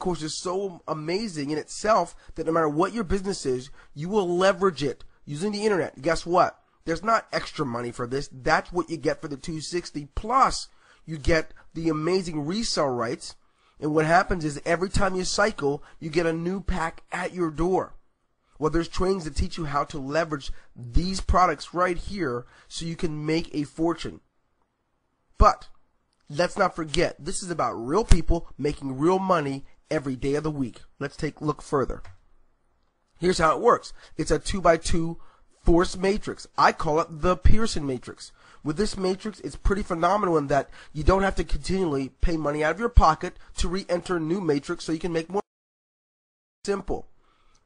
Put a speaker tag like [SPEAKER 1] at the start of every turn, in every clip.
[SPEAKER 1] course is so amazing in itself that no matter what your business is, you will leverage it using the internet. Guess what? There's not extra money for this. That's what you get for the $260. Plus, you get the amazing resale rights. And what happens is every time you cycle, you get a new pack at your door. Well, there's trainings that teach you how to leverage these products right here so you can make a fortune. But let's not forget, this is about real people making real money every day of the week. Let's take a look further. Here's how it works. It's a 2x2 force matrix. I call it the Pearson matrix. With this matrix, it's pretty phenomenal in that you don't have to continually pay money out of your pocket to re-enter a new matrix so you can make more. Simple.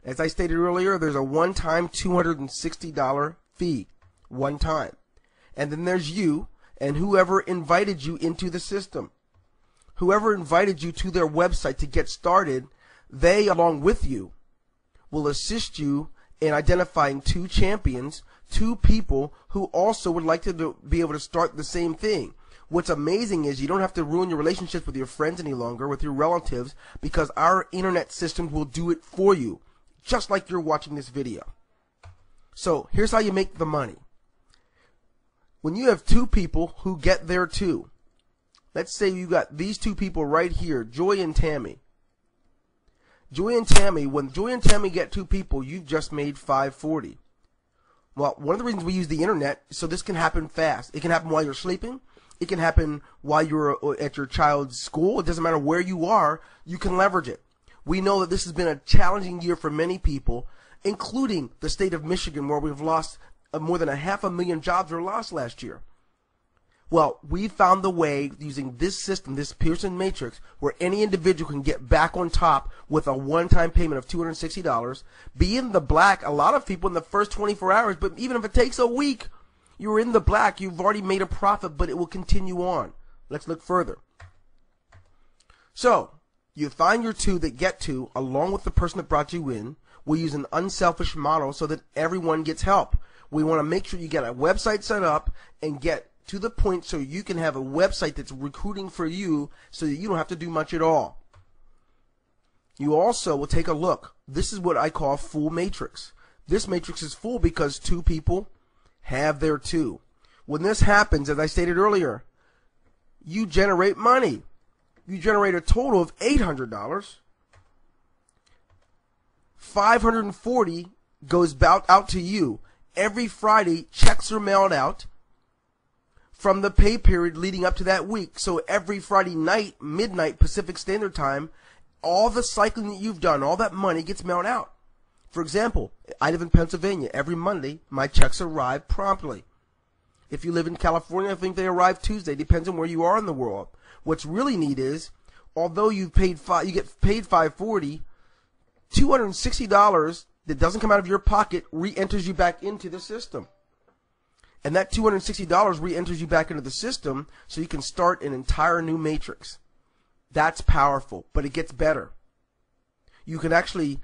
[SPEAKER 1] As I stated earlier, there's a one-time $260 fee. One time. And then there's you and whoever invited you into the system. Whoever invited you to their website to get started, they, along with you, will assist you in identifying two champions, two people who also would like to be able to start the same thing. What's amazing is you don't have to ruin your relationships with your friends any longer, with your relatives, because our internet systems will do it for you, just like you're watching this video. So here's how you make the money. When you have two people who get there too, let's say you got these two people right here, Joy and Tammy. Joy and Tammy, when Joy and Tammy get two people, you've just made $540. Well, one of the reasons we use the internet, so this can happen fast. It can happen while you're sleeping. It can happen while you're at your child's school. It doesn't matter where you are. You can leverage it. We know that this has been a challenging year for many people, including the state of Michigan, where we've lost more than 500,000 jobs were lost last year. Well, we found the way using this system, this Pearson matrix, where any individual can get back on top with a one-time payment of $260, be in the black, a lot of people in the first 24 hours, but even if it takes a week, you're in the black, you've already made a profit, but it will continue on. Let's look further. So, you find your two that get to, along with the person that brought you in. We use an unselfish model so that everyone gets help. We want to make sure you get a website set up and get to the point so you can have a website that's recruiting for you so that you don't have to do much at all. You also will take a look. This is what I call full matrix. This matrix is full because two people have their two. When this happens, as I stated earlier, you generate money. You generate a total of $800. $540 goes out to you. Every Friday, checks are mailed out from the pay period leading up to that week. So every Friday night, midnight Pacific Standard Time, all the cycling that you've done, all that money gets mailed out. For example, I live in Pennsylvania. Every Monday, my checks arrive promptly. If you live in California, I think they arrive Tuesday. Depends on where you are in the world. What's really neat is, although you get paid $540, $260 that doesn't come out of your pocket re-enters you back into the system. And that $260 re-enters you back into the system so you can start an entire new matrix. That's powerful, but it gets better. You can actually,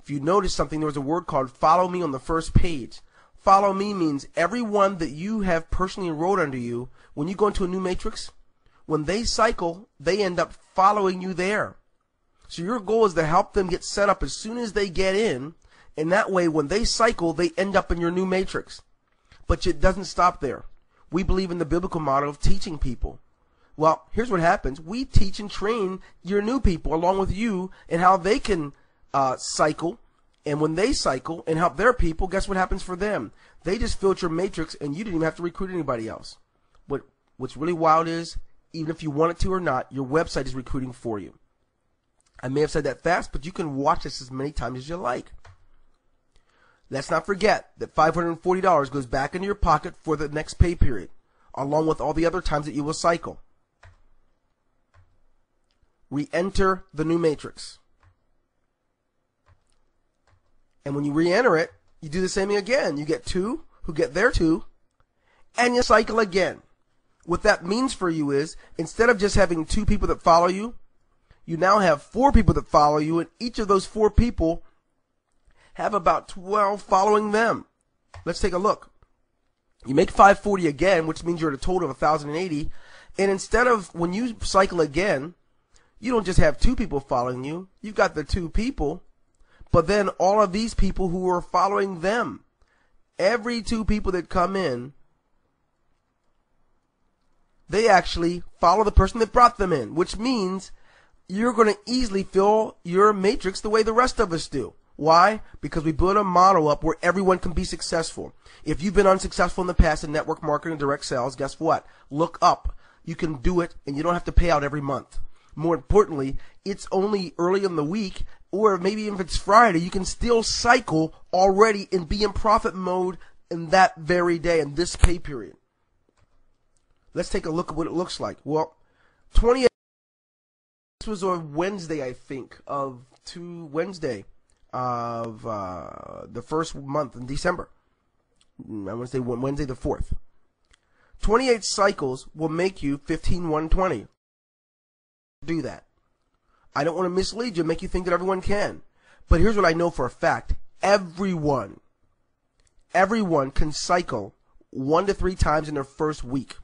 [SPEAKER 1] if you notice something, there was a word called follow me on the first page. Follow me means everyone that you have personally enrolled under you, when you go into a new matrix, when they cycle, they end up following you there. So your goal is to help them get set up as soon as they get in, and that way when they cycle, they end up in your new matrix. But it doesn't stop there. We believe in the biblical model of teaching people. Well, here's what happens. We teach and train your new people along with you and how they can cycle. And when they cycle and help their people, guess what happens for them? They just filled your matrix and you didn't even have to recruit anybody else. But what's really wild is, even if you want it to or not, your website is recruiting for you. I may have said that fast, but you can watch this as many times as you like. Let's not forget that $540 goes back into your pocket for the next pay period, along with all the other times that you will cycle. Re-enter the new matrix. And when you re-enter it, you do the same thing again. You get two who get their two, and you cycle again. What that means for you is, instead of just having two people that follow you, you now have four people that follow you, and each of those four people have about 12 following them. Let's take a look. You make $540 again, which means you're at a total of $1,080. And instead of, when you cycle again, you don't just have 2 people following you. You've got the 2 people, but then all of these people who are following them. Every 2 people that come in, they actually follow the person that brought them in, which means you're going to easily fill your matrix the way the rest of us do. Why? Because we build a model up where everyone can be successful. If you've been unsuccessful in the past in network marketing and direct sales, guess what? Look up. You can do it, and you don't have to pay out every month. More importantly, it's only early in the week, or maybe if it's Friday, you can still cycle already and be in profit mode in that very day, in this pay period. Let's take a look at what it looks like. Well, 28. This was on Wednesday, I think, Wednesday of the first month in December. I want to say Wednesday the 4th. 28 cycles will make you 15,120. Do that. I don't want to mislead you, make you think that everyone can. But here's what I know for a fact. Everyone can cycle 1 to 3 times in their first week,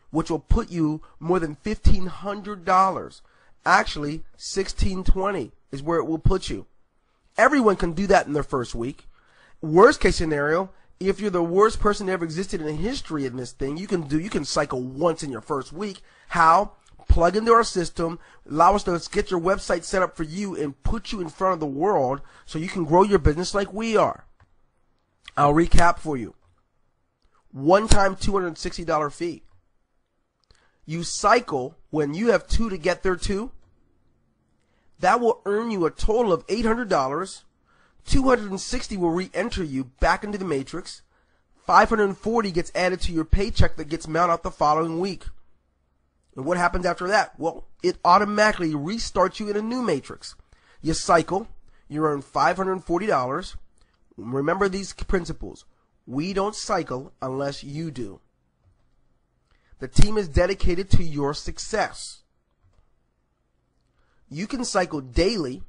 [SPEAKER 1] which will put you more than $1,500. Actually, $1,620 is where it will put you. Everyone can do that in their first week. Worst case scenario, if you're the worst person that ever existed in history in this thing, you can cycle once in your first week. How? Plug into our system, allow us to get your website set up for you and put you in front of the world so you can grow your business like we are. I'll recap for you. One-time $260 fee. You cycle when you have 2 to get there too. That will earn you a total of $800. 260 will re-enter you back into the matrix. 540 gets added to your paycheck that gets mailed out the following week. And what happens after that? Well, it automatically restarts you in a new matrix. You cycle, you earn $540. Remember these principles. We don't cycle unless you do. The team is dedicated to your success. You can cycle daily,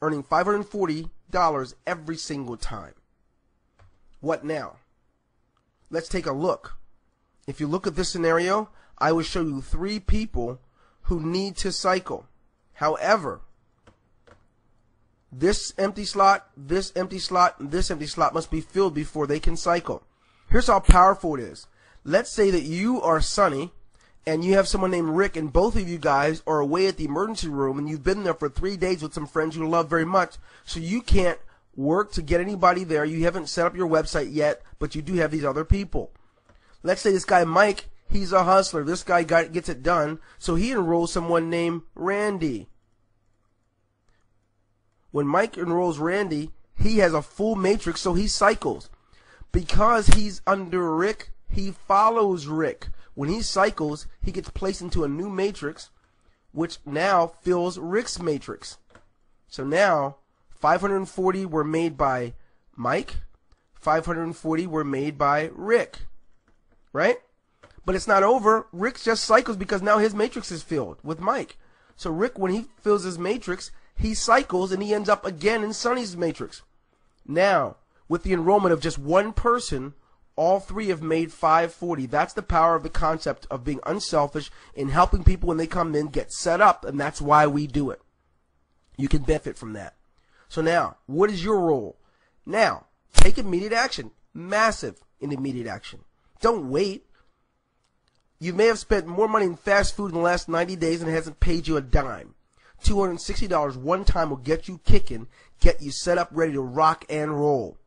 [SPEAKER 1] earning $540 every single time. What now? Let's take a look. If you look at this scenario, I will show you 3 people who need to cycle. However, this empty slot, this empty slot, and this empty slot must be filled before they can cycle. Here's how powerful it is. Let's say that you are Sonny and you have someone named Rick, and both of you guys are away at the emergency room and you've been there for 3 days with some friends you love very much, so you can't work to get anybody there. You haven't set up your website yet, but you do have these other people. Let's say this guy Mike, he's a hustler. This guy gets it done, so he enrolls someone named Randy. When Mike enrolls Randy, he has a full matrix, so he cycles. Because he's under Rick, he follows Rick. When he cycles, he gets placed into a new matrix, which now fills Rick's matrix. So now, 540 were made by Mike, 540 were made by Rick, right? But it's not over. Rick just cycles because now his matrix is filled with Mike. So Rick, when he fills his matrix, he cycles and he ends up again in Sonny's matrix. Now, with the enrollment of just one person, all 3 have made 540. That's the power of the concept of being unselfish and helping people when they come in get set up, and that's why we do it. You can benefit from that. So now, what is your role? Now, take immediate action. Massive in immediate action. Don't wait. You may have spent more money in fast food in the last 90 days and it hasn't paid you a dime. $260 one time will get you kicking, get you set up ready to rock and roll.